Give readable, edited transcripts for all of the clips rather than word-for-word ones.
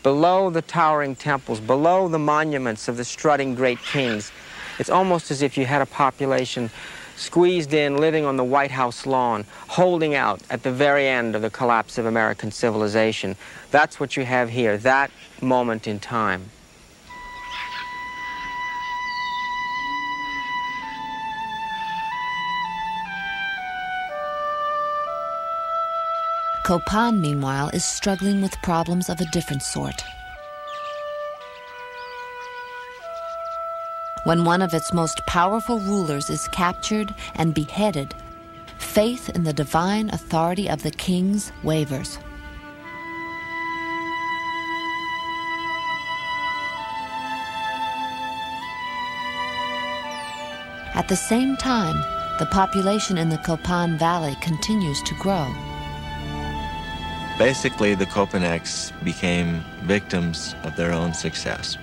below the towering temples, below the monuments of the strutting great kings. It's almost as if you had a population squeezed in, living on the White House lawn, holding out at the very end of the collapse of American civilization. That's what you have here, that moment in time. Copan, meanwhile, is struggling with problems of a different sort. When one of its most powerful rulers is captured and beheaded, faith in the divine authority of the kings wavers. At the same time, the population in the Copan Valley continues to grow. Basically, the Copaneks became victims of their own success.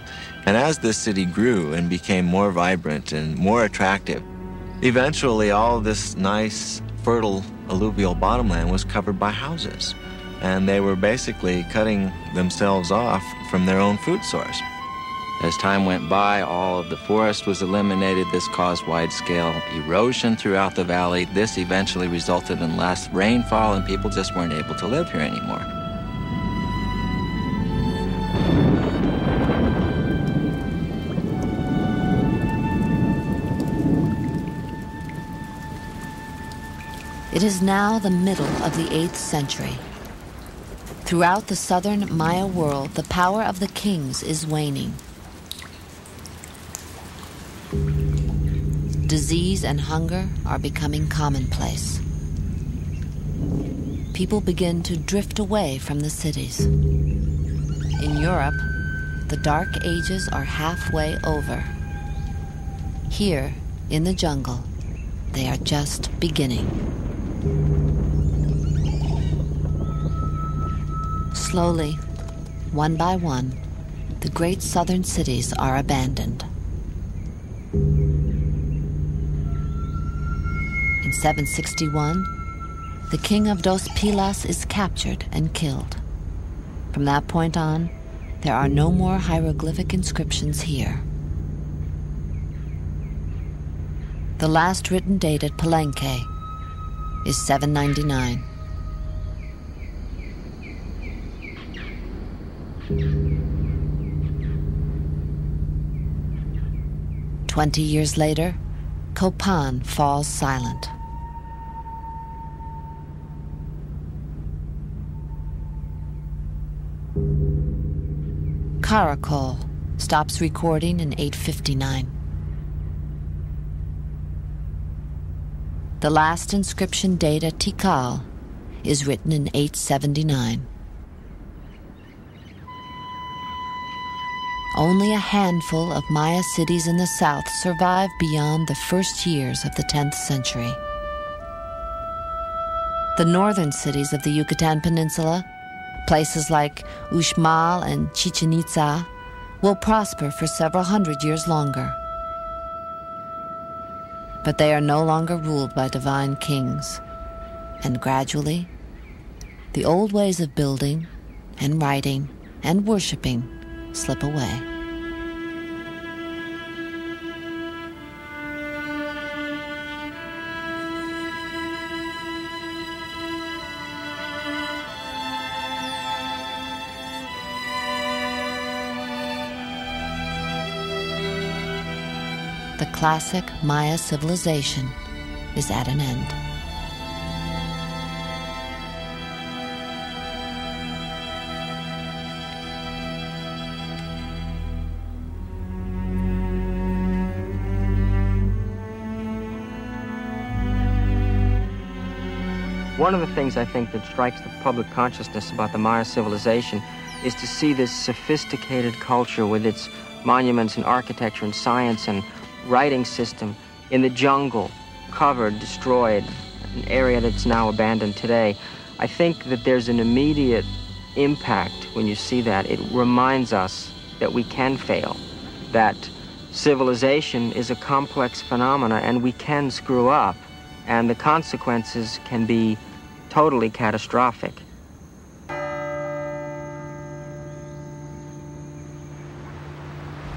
And as this city grew and became more vibrant and more attractive, eventually all this nice, fertile alluvial bottomland was covered by houses. And they were basically cutting themselves off from their own food source. As time went by, all of the forest was eliminated. This caused wide-scale erosion throughout the valley. This eventually resulted in less rainfall, and people just weren't able to live here anymore. It is now the middle of the 8th century. Throughout the southern Maya world, the power of the kings is waning. Disease and hunger are becoming commonplace. People begin to drift away from the cities. In Europe, the Dark Ages are halfway over. Here, in the jungle, they are just beginning. Slowly, one by one, the great southern cities are abandoned. In 761, the king of Dos Pilas is captured and killed. From that point on, there are no more hieroglyphic inscriptions here. The last written date at Palenque is 799. "20 years later, Copan falls silent. Caracol stops recording in 859. The last inscription date at Tikal is written in 879. Only a handful of Maya cities in the south survive beyond the first years of the 10th century. The northern cities of the Yucatan Peninsula, places like Uxmal and Chichen Itza, will prosper for several hundred years longer. But they are no longer ruled by divine kings, and gradually, the old ways of building and writing and worshiping slip away. The classic Maya civilization is at an end. One of the things I think that strikes the public consciousness about the Maya civilization is to see this sophisticated culture with its monuments and architecture and science and writing system in the jungle, covered, destroyed, an area that's now abandoned today. I think that there's an immediate impact when you see that. It reminds us that we can fail, that civilization is a complex phenomena and we can screw up, and the consequences can be totally catastrophic.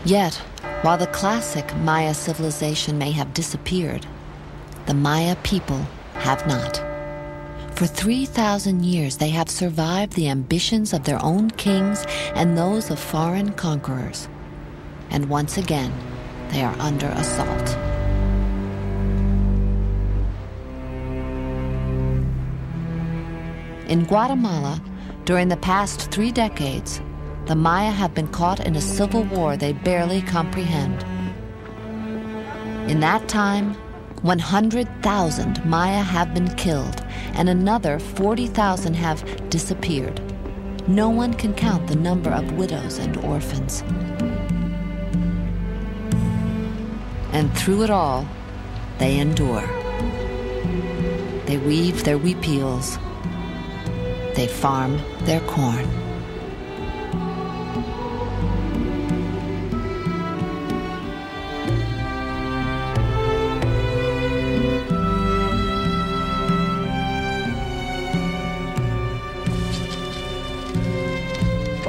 Yet, while the classic Maya civilization may have disappeared, the Maya people have not. For 3,000 years, they have survived the ambitions of their own kings and those of foreign conquerors. And once again, they are under assault. In Guatemala, during the past 3 decades, the Maya have been caught in a civil war they barely comprehend. In that time, 100,000 Maya have been killed, and another 40,000 have disappeared. No one can count the number of widows and orphans. And through it all, they endure. They weave their huipiles. They farm their corn.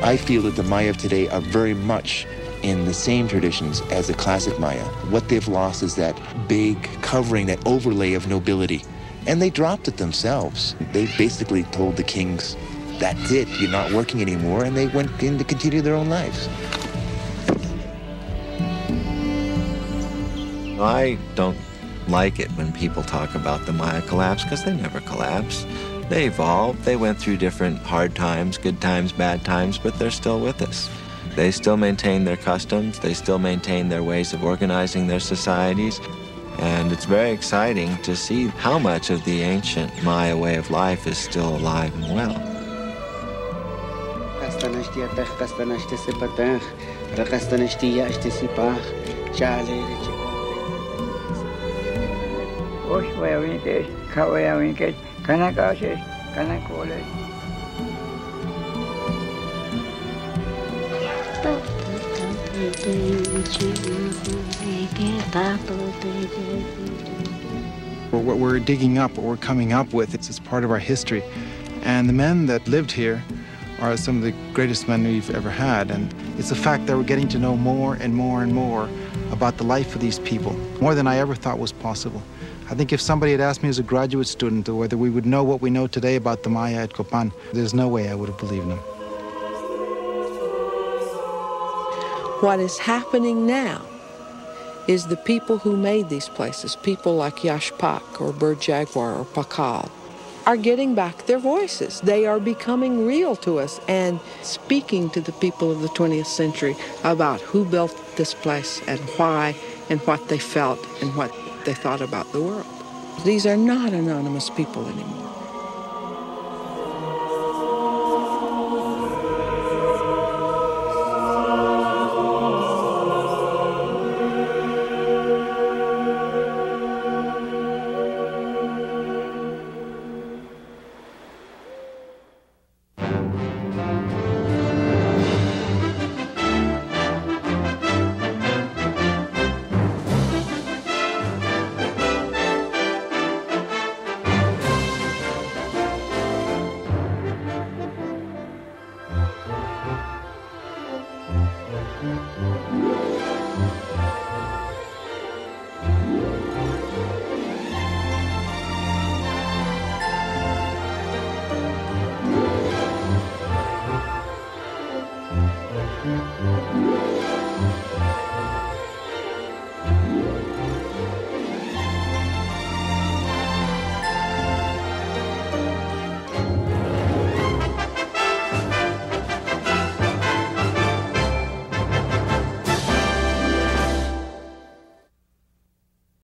I feel that the Maya of today are very much in the same traditions as the classic Maya. What they've lost is that big covering, that overlay of nobility. And they dropped it themselves. They basically told the kings, that's it, you're not working anymore, and they went in to continue their own lives. I don't like it when people talk about the Maya collapse, because they never collapsed. They evolved. They went through different hard times, good times, bad times, but they're still with us. They still maintain their customs. They still maintain their ways of organizing their societies. And it's very exciting to see how much of the ancient Maya way of life is still alive and well. What we're digging up, what we're coming up with, it's part of our history. And the men that lived here are some of the greatest men we've ever had. And it's a fact that we're getting to know more and more and more about the life of these people, more than I ever thought was possible. I think if somebody had asked me as a graduate student whether we would know what we know today about the Maya at Copan, there's no way I would have believed them. What is happening now is the people who made these places, people like Yashpak or Bird Jaguar or Pakal, are getting back their voices. They are becoming real to us and speaking to the people of the 20th century about who built this place and why and what they felt and what they thought about the world. These are not anonymous people anymore.